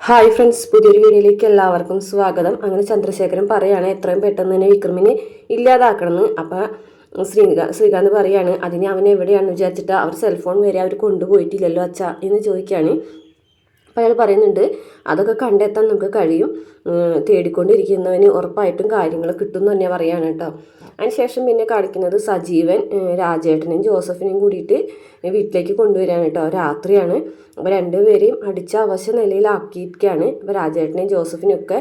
Hi friends, പുതിയൊരു വീഡിയോയിലേക്ക് എല്ലാവർക്കും സ്വാഗതം. അങ്ങനെ ചന്ദ്രശേഖരൻ പറയാണ് എത്രയും പെട്ടെന്ന് തന്നെ വിക്രമിനെ ഇല്ലാതാക്കണമെന്ന്. അപ്പോൾ ശ്രീകാന്ത് പറയാണ് അതിന് അവൻ എവിടെയാണെന്ന് വിചാരിച്ചിട്ട് അവർ സെൽഫോൺ വരെ അവർ കൊണ്ടുപോയിട്ടില്ലല്ലോ അച്ഛാ എന്ന് ചോദിക്കുകയാണ്. അപ്പോൾ അയാൾ പറയുന്നുണ്ട് അതൊക്കെ കണ്ടെത്താൻ നമുക്ക് കഴിയും, തേടിക്കൊണ്ടിരിക്കുന്നവന് ഉറപ്പായിട്ടും കാര്യങ്ങൾ കിട്ടും എന്ന് തന്നെ പറയാണ് കേട്ടോ. അതിനുശേഷം പിന്നെ കാണിക്കുന്നത് സജീവൻ രാജേട്ടനെയും ജോസഫിനെയും കൂടിയിട്ട് വീട്ടിലേക്ക് കൊണ്ടുവരികയാണ് കേട്ടോ. രാത്രിയാണ്. അപ്പോൾ രണ്ടുപേരെയും അടിച്ച അവശ നിലയിലാക്കിയിരിക്കുകയാണ്. അപ്പോൾ രാജേട്ടനെയും ജോസഫിനെയും ഒക്കെ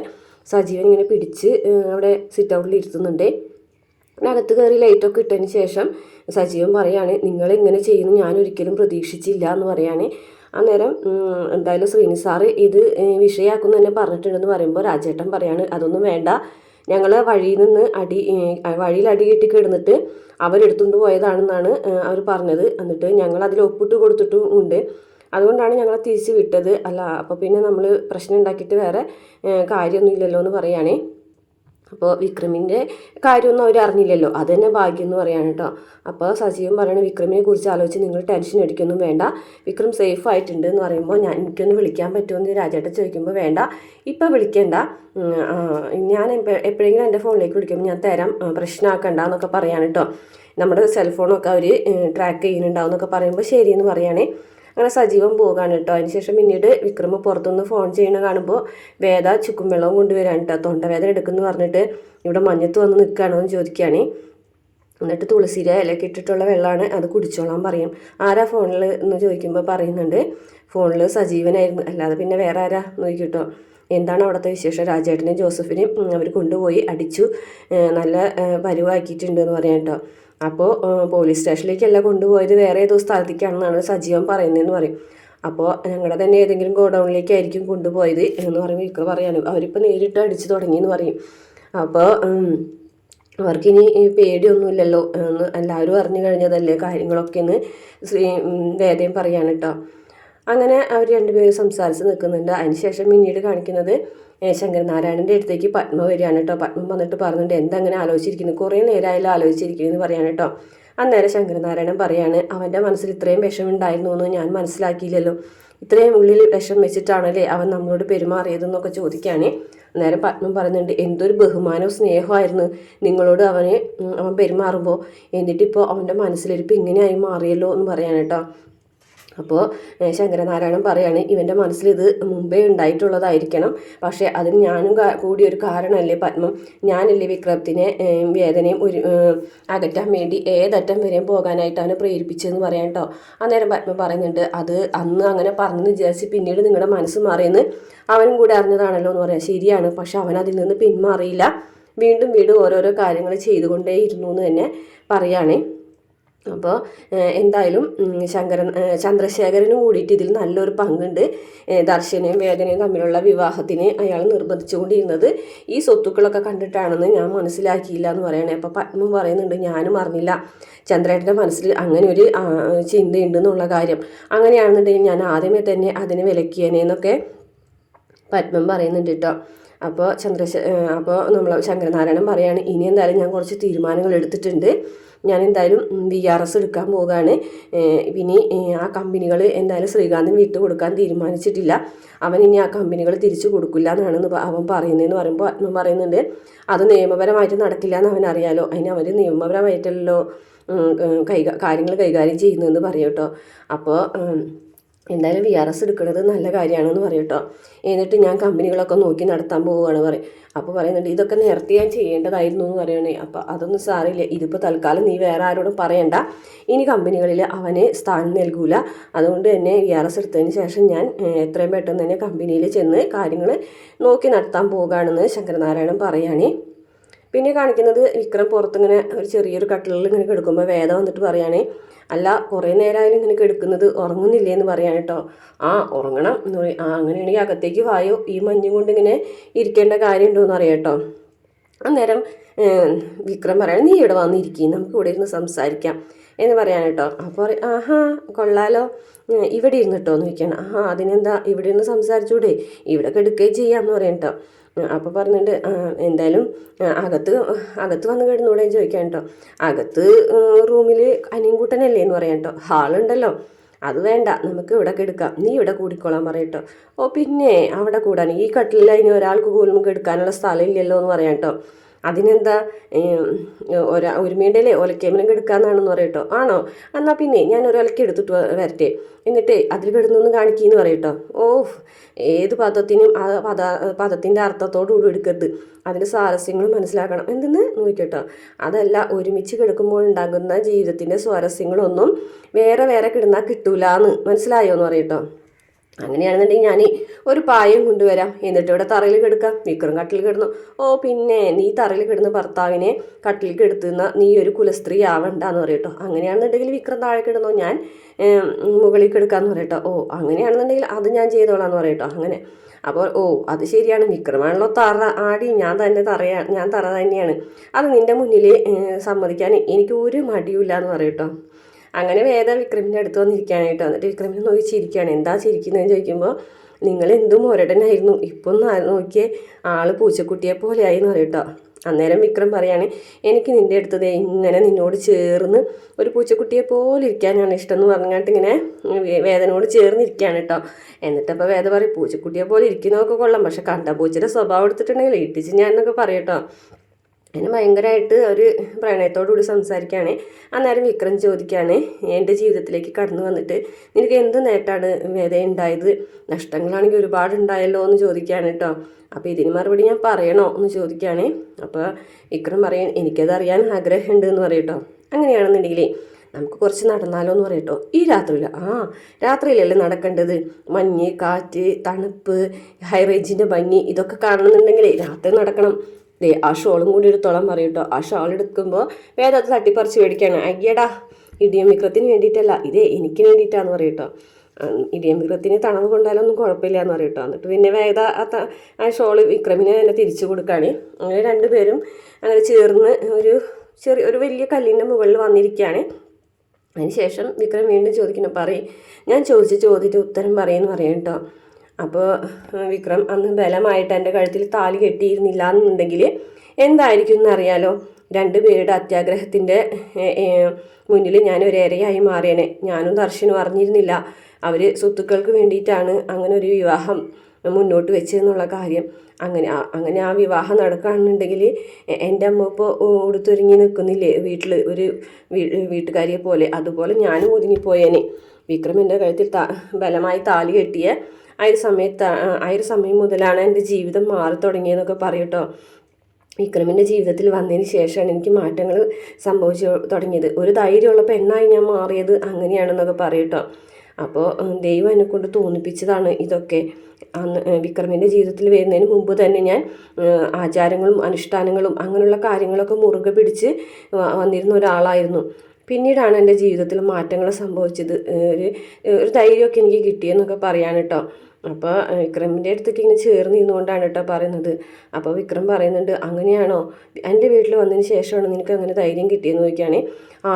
സജീവൻ ഇങ്ങനെ പിടിച്ച് അവിടെ സിറ്റ് ഔട്ടിൽ ഇരുത്തുന്നുണ്ട്. അകത്ത് കയറി ലൈറ്റൊക്കെ ഇട്ടതിന് ശേഷം സജീവൻ പറയാണ് നിങ്ങൾ ഇങ്ങനെ ചെയ്യുന്നു ഞാൻ ഒരിക്കലും പ്രതീക്ഷിച്ചില്ല എന്ന് പറയാണ്. അന്നേരം എന്തായാലും ശ്രീനി സാറ് ഇത് വിഷയമാക്കും തന്നെ പറഞ്ഞിട്ടുണ്ടെന്ന് പറയുമ്പോൾ രാജേട്ടൻ പറയാണ് അതൊന്നും വേണ്ട, ഞങ്ങൾ വഴിയിൽ അടി കെട്ടി കിടന്നിട്ട് അവരെടുത്തുകൊണ്ട് പോയതാണെന്നാണ് അവർ പറഞ്ഞത്. എന്നിട്ട് ഞങ്ങൾ അതിൽ ഒപ്പിട്ട് കൊടുത്തിട്ടും ഉണ്ട്, അതുകൊണ്ടാണ് ഞങ്ങളെ തിരിച്ച് വിട്ടത്. അല്ല അപ്പോൾ പിന്നെ നമ്മൾ പ്രശ്നം ഉണ്ടാക്കിയിട്ട് വേറെ കാര്യമൊന്നുമില്ലല്ലോ എന്ന് പറയുകയാണേ. അപ്പോൾ വിക്രമിൻ്റെ കാര്യമൊന്നും അവർ അറിഞ്ഞില്ലല്ലോ, അത് തന്നെ ഭാഗ്യം എന്ന് പറയാണ് കേട്ടോ. അപ്പോൾ സജീവൻ പറയണ വിക്രമിനെ കുറിച്ച് ആലോചിച്ച് നിങ്ങൾ ടെൻഷൻ അടിക്കൊന്നും വേണ്ട, വിക്രം സേഫ് ആയിട്ടുണ്ട് എന്ന് പറയുമ്പോൾ എനിക്കൊന്ന് വിളിക്കാൻ പറ്റുമെന്ന് രാജേട്ടൻ ചോദിക്കുമ്പോൾ വേണ്ട ഇപ്പം വിളിക്കേണ്ട, ഞാൻ എപ്പോഴെങ്കിലും എൻ്റെ ഫോണിലേക്ക് വിളിക്കുമ്പോൾ ഞാൻ തരാം, പ്രശ്നമാക്കണ്ട എന്നൊക്കെ പറയാണ് കേട്ടോ. നമ്മുടെ സെൽഫോണൊക്കെ അവർ ട്രാക്ക് ചെയ്യുന്നുണ്ടാവും എന്നൊക്കെ പറയുമ്പോൾ ശരിയെന്ന് പറയുകയാണേ. അങ്ങനെ സജീവൻ പോകാണ് കേട്ടോ. അതിനുശേഷം പിന്നീട് വിക്രമ പുറത്തുനിന്ന് ഫോൺ ചെയ്യണ കാണുമ്പോൾ വേദ ചുക്കും വെള്ളവും കൊണ്ടുവരാൻ കേട്ടോ. തൊണ്ടവേദന എടുക്കുമെന്ന് പറഞ്ഞിട്ട് ഇവിടെ മഞ്ഞത്ത് വന്ന് നിൽക്കുകയാണോ എന്ന് ചോദിക്കുകയാണ്. എന്നിട്ട് തുളസിയില ഇലയൊക്കെ ഇട്ടിട്ടുള്ള വെള്ളമാണ്, അത് കുടിച്ചോളാൻ പറയും. ആരാ ഫോണിൽ എന്ന് ചോദിക്കുമ്പോൾ പറയുന്നുണ്ട് ഫോണിൽ സജീവനായിരുന്നു, അല്ലാതെ പിന്നെ വേറെ ആരാ നോക്കിട്ടോ. എന്താണ് അവിടുത്തെ വിശേഷം? രാജേട്ടനെയും ജോസഫിനെയും അവർ കൊണ്ടുപോയി അടിച്ചു, നല്ല പരുവാക്കിയിട്ടുണ്ട് എന്ന് പറയാം കേട്ടോ. അപ്പോൾ പോലീസ് സ്റ്റേഷനിലേക്കല്ല കൊണ്ടുപോയത്, വേറെ ഏതോ സ്ഥലത്തേക്കാണെന്നാണ് സജീവൻ പറയുന്നതെന്ന് പറയും. അപ്പോൾ ഞങ്ങളുടെ തന്നെ ഏതെങ്കിലും ഗോഡൗണിലേക്കായിരിക്കും കൊണ്ടുപോയത് എന്ന് പറയുമ്പോൾ വിക്രം പറയാണ് അവരിപ്പോൾ നേരിട്ട് അടിച്ചു തുടങ്ങിയെന്ന് പറയും. അപ്പോൾ അവർക്കിനി പേടിയൊന്നുമില്ലല്ലോ എന്ന് എല്ലാവരും അറിഞ്ഞു കഴിഞ്ഞതല്ലേ കാര്യങ്ങളൊക്കെ എന്ന് വേദയും പറയാണ് കേട്ടോ. അങ്ങനെ അവർ രണ്ടുപേരും സംസാരിച്ച് നിൽക്കുന്നുണ്ട്. അതിനുശേഷം പിന്നീട് കാണിക്കുന്നത് ശങ്കരനാരായണൻ്റെ അടുത്തേക്ക് പത്മ വരികയാണ് കേട്ടോ. പത്മ വന്നിട്ട് പറഞ്ഞിട്ട് എന്താ അങ്ങനെ ആലോചിച്ചിരിക്കുന്നു, കുറേ നേരമായാലും ആലോചിച്ചിരിക്കുന്നു എന്ന് പറയാണ് കേട്ടോ. അന്നേരം ശങ്കരനാരായണൻ പറയാണ് അവൻ്റെ മനസ്സിൽ ഇത്രയും വിഷമുണ്ടായിരുന്നു എന്ന് ഞാൻ മനസ്സിലാക്കിയില്ലല്ലോ, ഇത്രയും ഉള്ളിൽ വിഷം വെച്ചിട്ടാണല്ലേ അവൻ നമ്മളോട് പെരുമാറിയതെന്നൊക്കെ ചോദിക്കുകയാണ്. അന്നേരം പത്മം പറയുന്നുണ്ട് എന്തൊരു ബഹുമാനവും സ്നേഹമായിരുന്നു നിങ്ങളോട് അവൻ പെരുമാറുമ്പോൾ, എന്നിട്ടിപ്പോൾ അവൻ്റെ മനസ്സിലിരിപ്പ് ഇങ്ങനെയായി മാറിയല്ലോ എന്ന് പറയാണ് കേട്ടോ. അപ്പോൾ ശങ്കരനാരായണൻ പറയാണ് ഇവൻ്റെ മനസ്സിൽ ഇത് മുമ്പേ ഉണ്ടായിട്ടുള്ളതായിരിക്കണം, പക്ഷേ അതിന് ഞാനും കൂടി ഒരു കാരണമല്ലേ പത്മം, ഞാനല്ലേ വിക്രമത്തിനെ വേദനയും അകറ്റാൻ വേണ്ടി ഏതറ്റം വരെയും പോകാനായിട്ടാണ് പ്രേരിപ്പിച്ചതെന്ന് പറയാം കേട്ടോ. അന്നേരം പത്മം പറയുന്നുണ്ട് അത് അന്ന് അങ്ങനെ പറഞ്ഞെന്ന് വിചാരിച്ച് പിന്നീട് നിങ്ങളുടെ മനസ്സ് മാറിയെന്ന് അവനും കൂടെ അറിഞ്ഞതാണല്ലോ എന്ന് പറയാം. ശരിയാണ്, പക്ഷെ അവൻ അതിൽ നിന്ന് പിന്മാറിയില്ല, വീണ്ടും ഓരോരോ കാര്യങ്ങൾ ചെയ്തുകൊണ്ടേയിരുന്നു എന്ന് തന്നെ പറയുകയാണ്. അപ്പോൾ എന്തായാലും ചന്ദ്രശേഖരനും കൂടിയിട്ട് ഇതിൽ നല്ലൊരു പങ്കുണ്ട്. ദർശനയും വേദനയും തമ്മിലുള്ള വിവാഹത്തിന് അയാൾ നിർബന്ധിച്ചുകൊണ്ടിരുന്നത് ഈ സ്വത്തുക്കളൊക്കെ കണ്ടിട്ടാണെന്ന് ഞാൻ മനസ്സിലാക്കിയില്ല എന്ന് പറയണേ. അപ്പോൾ പത്മം പറയുന്നുണ്ട് ഞാനും അറിഞ്ഞില്ല ചന്ദ്രേട്ടൻ്റെ മനസ്സിൽ അങ്ങനെ ഒരു ചിന്തയുണ്ടെന്നുള്ള കാര്യം, അങ്ങനെയാണെന്നുണ്ടെങ്കിൽ ഞാൻ ആദ്യമേ തന്നെ അതിനെ വിലക്കിയേനെന്നൊക്കെ പത്മം പറയുന്നുണ്ട് കേട്ടോ. അപ്പോൾ നമ്മൾ ശങ്കരനാരായണൻ പറയാണ് ഇനി എന്തായാലും ഞാൻ കുറച്ച് തീരുമാനങ്ങൾ എടുത്തിട്ടുണ്ട്, ഞാൻ എന്തായാലും VRS എടുക്കാൻ പോവുകയാണ്. ഇനി ആ കമ്പനികൾ എന്തായാലും ശ്രീകാന്തിന് വിട്ടു കൊടുക്കാൻ തീരുമാനിച്ചിട്ടില്ല, അവൻ ഇനി ആ കമ്പനികൾ തിരിച്ചു കൊടുക്കില്ല എന്നാണ് അവൻ പറയുന്നതെന്ന് പറയുമ്പോൾ അവൻ പറയുന്നുണ്ട് അത് നിയമപരമായിട്ട് നടക്കില്ല എന്ന് അവനറിയാലോ, അതിന് അവർ നിയമപരമായിട്ടല്ലോ കാര്യങ്ങൾ കൈകാര്യം ചെയ്യുന്നതെന്ന് പറയും കേട്ടോ. അപ്പോൾ എന്തായാലും VRS എടുക്കുന്നത് നല്ല കാര്യമാണെന്ന് പറയും കേട്ടോ. എന്നിട്ട് ഞാൻ കമ്പനികളൊക്കെ നോക്കി നടത്താൻ പോവുകയാണ് പറയും. അപ്പോൾ പറയുന്നുണ്ട് ഇതൊക്കെ നേരത്തെ ഞാൻ ചെയ്യേണ്ടതായിരുന്നു എന്ന് പറയണേ. അപ്പോൾ അതൊന്നും സാറില്ല, ഇതിപ്പോൾ തൽക്കാലം നീ വേറെ ആരോടും പറയണ്ട, ഇനി കമ്പനികളിൽ അവന് സ്ഥാനം നൽകൂല, അതുകൊണ്ട് തന്നെ VRS എടുത്തതിന് ശേഷം ഞാൻ എത്രയും പെട്ടെന്ന് തന്നെ കമ്പനിയിൽ ചെന്ന് കാര്യങ്ങൾ നോക്കി നടത്താൻ പോവുകയാണെന്ന് ശങ്കരനാരായണൻ പറയുകയാണ്. പിന്നെ കാണിക്കുന്നത് വിക്രം പുറത്തിങ്ങനെ ഒരു ചെറിയൊരു കട്ടിലിൽ ഇങ്ങനെ കിടക്കുമ്പോൾ വേദ വന്നിട്ട് പറയുകയാണേ അല്ല കുറേ നേരമായാലും ഇങ്ങനെ കിടക്കുന്നത് ഉറങ്ങുന്നില്ലേ എന്ന് പറയാൻ കേട്ടോ. ഉറങ്ങണം എന്ന് പറയും. അങ്ങനെയാണെങ്കിൽ അകത്തേക്ക് വായോ, ഈ മഞ്ഞും കൊണ്ട് ഇങ്ങനെ ഇരിക്കേണ്ട കാര്യമുണ്ടോ എന്ന് അറിയാം കേട്ടോ. അന്നേരം വിക്രം പറയാൻ നീ ഇവിടെ വന്നിരിക്കും, നമുക്ക് ഇവിടെ ഇരുന്ന് സംസാരിക്കാം എന്ന് പറയാൻ കേട്ടോ. അപ്പോൾ കൊള്ളാലോ, ഇവിടെ ഇരുന്നിട്ടോ എന്ന് ചോദിക്കണം. അതിനെന്താ ഇവിടെ ഇരുന്ന് സംസാരിച്ചൂടെ, ഇവിടെ കിടക്കുകയും ചെയ്യാമെന്ന് പറയാം കേട്ടോ. അപ്പോൾ പറഞ്ഞിട്ട് എന്തായാലും അകത്ത് വന്ന് കിടന്നൂടെ ചോദിക്കാൻ കേട്ടോ. അകത്ത് റൂമിൽ അനിയൻകുട്ടനല്ലേ എന്ന് പറയാം കേട്ടോ. ഹാളുണ്ടല്ലോ, അത് വേണ്ട, നമുക്ക് ഇവിടെ കിടക്കാം, നീ ഇവിടെ കൂടിക്കോളാൻ പറയട്ടോ. ഓ പിന്നെ അവിടെ കൂടാൻ ഈ കട്ടിലിൽ അതിന് ഒരാൾക്ക് പോലും കിടക്കാനുള്ള സ്ഥലം ഇല്ലല്ലോ എന്ന് പറയാം കേട്ടോ. അതിനെന്താ ഒരുമേണ്ടല്ലേ ഒലക്കേമലും കിടക്കാന്നാണെന്ന് പറയട്ടോ. ആണോ, എന്നാൽ പിന്നെ ഞാൻ ഒരു ഒലക്ക എടുത്തിട്ട് വരട്ടെ, എന്നിട്ട് അതിൽ കിടന്നൊന്ന് കാണിക്കുകയെന്ന് പറയട്ടോ. ഓഹ്, ഏത് പദത്തിനും ആ പദത്തിൻ്റെ അർത്ഥത്തോടുകൂടി എടുക്കരുത്, അതിൻ്റെ സ്വാരസ്യങ്ങളും മനസ്സിലാക്കണം. എന്തെന്ന് നോക്കിട്ടോ. അതല്ല, ഒരുമിച്ച് കിടക്കുമ്പോൾ ഉണ്ടാകുന്ന ജീവിതത്തിൻ്റെ സ്വാരസ്യങ്ങളൊന്നും വേറെ വേറെ കിടന്നാൽ കിട്ടൂലെന്ന് മനസ്സിലായോ എന്ന് പറയട്ടോ. അങ്ങനെയാണെന്നുണ്ടെങ്കിൽ ഞാൻ ഒരു പായം കൊണ്ടുവരാം, എന്നിട്ട് ഇവിടെ തറയിൽ കിടക്കാം. വിക്രം കട്ടിൽ കിടന്നു. ഓ പിന്നെ നീ തറയിൽ കിടന്ന് ഭർത്താവിനെ കട്ടിൽ കിടത്തുന്ന നീ ഒരു കുലസ്ത്രീ ആവണ്ടെന്ന് പറയട്ടോ. അങ്ങനെയാണെന്നുണ്ടെങ്കിൽ വിക്രം താഴെ കിടന്നോ, ഞാൻ മുകളിൽ കിടക്കാമെന്ന് പറയട്ടോ. ഓ അങ്ങനെയാണെന്നുണ്ടെങ്കിൽ അത് ഞാൻ ചെയ്തോളാന്ന് പറയട്ടോ. അങ്ങനെ അപ്പോൾ ഓ അത് ശരിയാണ്, വിക്രമാണല്ലോ തറ ആടി, ഞാൻ തറ തന്നെയാണ്, അത് നിൻ്റെ മുന്നിൽ സമ്മതിക്കാൻ എനിക്ക് ഒരു മടിയുമില്ല എന്ന് പറയട്ടോ. അങ്ങനെ വേദ വിക്രമിൻ്റെ അടുത്ത് വന്നിരിക്കാനായിട്ട് വന്നിട്ട് വിക്രമിനെ നോക്കി ചിരിക്കുകയാണ്. എന്താ ചിരിക്കുന്നതെന്ന് ചോദിക്കുമ്പോൾ, നിങ്ങൾ എന്തും ഒരടനായിരുന്നു, ഇപ്പം ഒന്ന് നോക്കിയേ ആൾ പൂച്ചക്കുട്ടിയെ പോലെ ആയി എന്ന് പറയട്ടോ. അന്നേരം വിക്രം പറയാണ്, എനിക്ക് നിൻ്റെ അടുത്തത് ഇങ്ങനെ നിന്നോട് ചേർന്ന് ഒരു പൂച്ചക്കുട്ടിയെ പോലെ ഇരിക്കാനാണ് ഇഷ്ടം എന്ന് പറഞ്ഞിട്ട് ഇങ്ങനെ വേദനയോട് ചേർന്നിരിക്കുകയാണ് കേട്ടോ. എന്നിട്ടപ്പോൾ വേദ പറയും, പൂച്ചക്കുട്ടിയെ പോലെ ഇരിക്കുന്നതൊക്കെ കൊള്ളാം, പക്ഷെ കണ്ട പൂച്ചയുടെ സ്വഭാവം എടുത്തിട്ടുണ്ടെങ്കിൽ ഇട്ടിച്ച് ഞാൻ എന്നൊക്കെ പറയട്ടോ. അതിന് ഭയങ്കരമായിട്ട് ഒരു പ്രണയത്തോടുകൂടി സംസാരിക്കുകയാണ്. അന്നേരം വിക്രം ചോദിക്കുകയാണ്, എൻ്റെ ജീവിതത്തിലേക്ക് കടന്നു വന്നിട്ട് നിനക്ക് എന്ത് നേട്ടമാണ് വേദ ഉണ്ടായത്, നഷ്ടങ്ങളാണെങ്കിൽ ഒരുപാട് ഉണ്ടായല്ലോ എന്ന് ചോദിക്കുകയാണ് കേട്ടോ. അപ്പോൾ ഇതിന് മറുപടി ഞാൻ പറയണോ എന്ന് ചോദിക്കുകയാണ്. അപ്പോൾ വിക്രം പറയും, എനിക്കത് അറിയാൻ ആഗ്രഹമുണ്ട് എന്ന് പറയട്ടോ. അങ്ങനെയാണെന്നുണ്ടെങ്കിൽ നമുക്ക് കുറച്ച് നടന്നാലോ എന്ന് പറയട്ടോ. ഈ രാത്രിയിൽ രാത്രിയിലല്ലേ നടക്കേണ്ടത്, മഞ്ഞ്, കാറ്റ്, തണുപ്പ്, ഹൈ റേഞ്ചിൻ്റെ ഭംഗി ഇതൊക്കെ കാണണമെന്നുണ്ടെങ്കിൽ രാത്രി നടക്കണം. ആ ഷോളും കൂടി എടുത്തോളം പറയട്ടോ. ആ ഷോൾ എടുക്കുമ്പോൾ വേദ അത് തട്ടിപ്പറിച്ച് മേടിക്കുകയാണ്. അയ്യടാ, ഇടിയം വിക്രത്തിന് വേണ്ടിയിട്ടല്ല, ഇതേ എനിക്ക് വേണ്ടിയിട്ടാന്ന് പറയട്ടോ. ഇടിയം വിക്രത്തിന് തണവ് കൊണ്ടാലൊന്നും കുഴപ്പമില്ല എന്ന് പറയട്ടോ. എന്നിട്ട് പിന്നെ വേദ ആ ഷോള് വിക്രമിനെ തന്നെ തിരിച്ചു കൊടുക്കുകയാണ്. അങ്ങനെ രണ്ടുപേരും അങ്ങനെ ചേർന്ന് ഒരു വലിയ കല്ലിൻ്റെ മുകളിൽ വന്നിരിക്കുകയാണ്. അതിനുശേഷം വിക്രം വീണ്ടും ചോദിക്കണം, ഞാൻ ചോദിച്ച ചോദ്യത്തിന് ഉത്തരം പറയുമെന്ന് പറയാം കേട്ടോ. അപ്പോൾ വിക്രം, അന്ന് ബലമായിട്ട് എൻ്റെ കഴുത്തിൽ താലി കെട്ടിയിരുന്നില്ല എന്നുണ്ടെങ്കിൽ എന്തായിരിക്കും എന്നറിയാലോ, രണ്ടുപേരുടെ അത്യാഗ്രഹത്തിൻ്റെ മുന്നിൽ ഞാൻ ഒരു ഇരയായി മാറിയേനെ. ഞാനും ദർശനും അറിഞ്ഞിരുന്നില്ല അവർ വേണ്ടിയിട്ടാണ് അങ്ങനെ ഒരു വിവാഹം മുന്നോട്ട് വെച്ചതെന്നുള്ള കാര്യം. അങ്ങനെ ആ വിവാഹം നടക്കുകയാണെന്നുണ്ടെങ്കിൽ എൻ്റെ അമ്മ ഇപ്പോൾ ഉടുത്തൊരുങ്ങി നിൽക്കുന്നില്ലേ വീട്ടിൽ ഒരു വീട്ടുകാരിയെ പോലെ, അതുപോലെ ഞാനും ഒതുങ്ങിപ്പോയേനെ. വിക്രമിൻ്റെ കഴുത്തിൽ ബലമായി താലി കെട്ടിയ ആ ഒരു സമയം മുതലാണ് എൻ്റെ ജീവിതം മാറി തുടങ്ങിയെന്നൊക്കെ പറയട്ടോ. വിക്രമിൻ്റെ ജീവിതത്തിൽ വന്നതിന് ശേഷമാണ് എനിക്ക് മാറ്റങ്ങൾ സംഭവിച്ചു തുടങ്ങിയത്. ഒരു ധൈര്യമുള്ള പെണ്ണായി ഞാൻ മാറിയത് അങ്ങനെയാണെന്നൊക്കെ പറയട്ടോ. അപ്പോൾ ദൈവം എന്നെക്കൊണ്ട് തോന്നിപ്പിച്ചതാണ് ഇതൊക്കെ. വിക്രമിൻ്റെ ജീവിതത്തിൽ വരുന്നതിന് മുമ്പ് തന്നെ ഞാൻ ആചാരങ്ങളും അനുഷ്ഠാനങ്ങളും അങ്ങനെയുള്ള കാര്യങ്ങളൊക്കെ മുറുകെ പിടിച്ച് വന്നിരുന്ന ഒരാളായിരുന്നു. പിന്നീടാണ് എൻ്റെ ജീവിതത്തിൽ മാറ്റങ്ങൾ സംഭവിച്ചത്. ഒരു ധൈര്യമൊക്കെ എനിക്ക് കിട്ടിയെന്നൊക്കെ പറയാൻ കേട്ടോ. അപ്പോൾ വിക്രമിൻ്റെ അടുത്തേക്ക് ഇങ്ങനെ ചേർന്ന് നിന്നുകൊണ്ടാണ് കേട്ടോ പറയുന്നത്. അപ്പോൾ വിക്രം പറയുന്നുണ്ട്, അങ്ങനെയാണോ എൻ്റെ വീട്ടിൽ വന്നതിന് ശേഷമാണ് നിനക്ക് അങ്ങനെ ധൈര്യം കിട്ടിയെന്ന് ചോദിക്കുകയാണ്.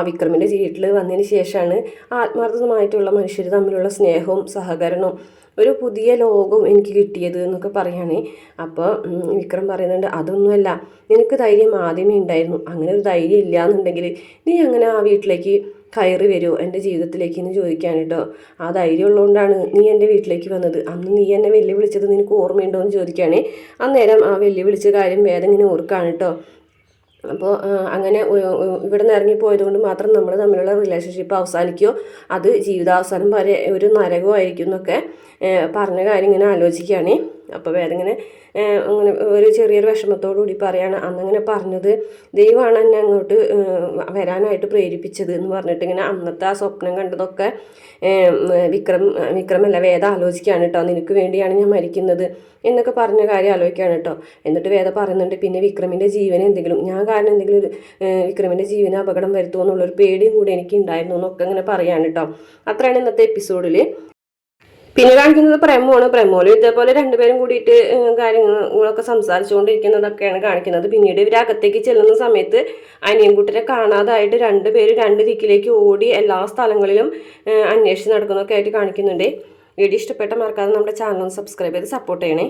വിക്രമിൻ്റെ വീട്ടിൽ വന്നതിന് ശേഷമാണ് ആത്മാർത്ഥമായിട്ടുള്ള മനുഷ്യർ തമ്മിലുള്ള സ്നേഹവും സഹകരണവും ഒരു പുതിയ ലോകവും എനിക്ക് കിട്ടിയത് എന്നൊക്കെ പറയുകയാണ്. അപ്പോൾ വിക്രം പറയുന്നുണ്ട്, അതൊന്നുമല്ല, നിനക്ക് ധൈര്യം ആദ്യമേ ഉണ്ടായിരുന്നു, അങ്ങനെ ഒരു ധൈര്യം ഇല്ല എന്നുണ്ടെങ്കിൽ നീ അങ്ങനെ ആ വീട്ടിലേക്ക് കയറി വരുമോ എൻ്റെ ജീവിതത്തിലേക്ക് എന്ന് ചോദിക്കാൻ കേട്ടോ. ആ ധൈര്യം ഉള്ളതുകൊണ്ടാണ് നീ എൻ്റെ വീട്ടിലേക്ക് വന്നത്, അന്ന് നീ എന്നെ വെല്ലുവിളിച്ചത് നിനക്ക് ഓർമ്മയുണ്ടോ എന്ന് ചോദിക്കുകയാണ്. അന്നേരം ആ വെല്ലുവിളിച്ച കാര്യം വേദം ഇങ്ങനെ ഓർക്കാണ് കേട്ടോ. അപ്പോൾ അങ്ങനെ ഇവിടെ നിന്ന് ഇറങ്ങിപ്പോയത് കൊണ്ട് മാത്രം നമ്മൾ തമ്മിലുള്ള റിലേഷൻഷിപ്പ് അവസാനിക്കുകയോ അത് ജീവിതാവസാനം വരെ ഒരു നരകമായിരിക്കും എന്നൊക്കെ പറഞ്ഞ കാര്യം ഇങ്ങനെ ആലോചിക്കുകയാണ്. അപ്പോൾ വേറെ ഇങ്ങനെ അങ്ങനെ ഒരു ചെറിയൊരു വിഷമത്തോടു കൂടി പറയാണ്, അന്നങ്ങനെ പറഞ്ഞത് ദൈവമാണ് എന്നെ അങ്ങോട്ട് വരാനായിട്ട് പ്രേരിപ്പിച്ചത് എന്ന് പറഞ്ഞിട്ട് ഇങ്ങനെ അന്നത്തെ ആ സ്വപ്നം കണ്ടതൊക്കെ വിക്രമല്ല വേദ ആലോചിക്കുകയാണ് കേട്ടോ. നിനക്ക് വേണ്ടിയാണ് ഞാൻ മരിക്കുന്നത് എന്നൊക്കെ പറഞ്ഞ കാര്യം ആലോചിക്കുകയാണ് കേട്ടോ. എന്നിട്ട് വേദ പറയുന്നുണ്ട്, പിന്നെ വിക്രമിൻ്റെ ജീവന് എന്തെങ്കിലും ഞാൻ കാരണം എന്തെങ്കിലും ഒരു വിക്രമിൻ്റെ ജീവന് അപകടം വരുത്തുമോ എന്നുള്ളൊരു പേടിയും കൂടി എനിക്ക് ഉണ്ടായിരുന്നു എന്നൊക്കെ ഇങ്ങനെ പറയാണ് കേട്ടോ. അത്രയാണ് ഇന്നത്തെ എപ്പിസോഡിൽ. പിന്നെ കാണിക്കുന്നത് പ്രമോല് ഇതേപോലെ രണ്ടുപേരും കൂടിയിട്ട് കാര്യങ്ങളൊക്കെ സംസാരിച്ചുകൊണ്ടിരിക്കുന്നതൊക്കെയാണ് കാണിക്കുന്നത്. പിന്നീട് ഇവർ അകത്തേക്ക് ചെല്ലുന്ന സമയത്ത് അനിയൻകുട്ടരെ കാണാതായിട്ട് രണ്ടുപേരും രണ്ട് ദിക്കിലേക്ക് ഓടി എല്ലാ സ്ഥലങ്ങളിലും അന്വേഷിച്ച് നടക്കുന്നതൊക്കെ ആയിട്ട് കാണിക്കുന്നുണ്ട്. വീഡിയോ ഇഷ്ടപ്പെട്ട മറക്കാതെ നമ്മുടെ ചാനൽ ഒന്ന് സബ്സ്ക്രൈബ് ചെയ്ത് സപ്പോർട്ട് ചെയ്യണേ.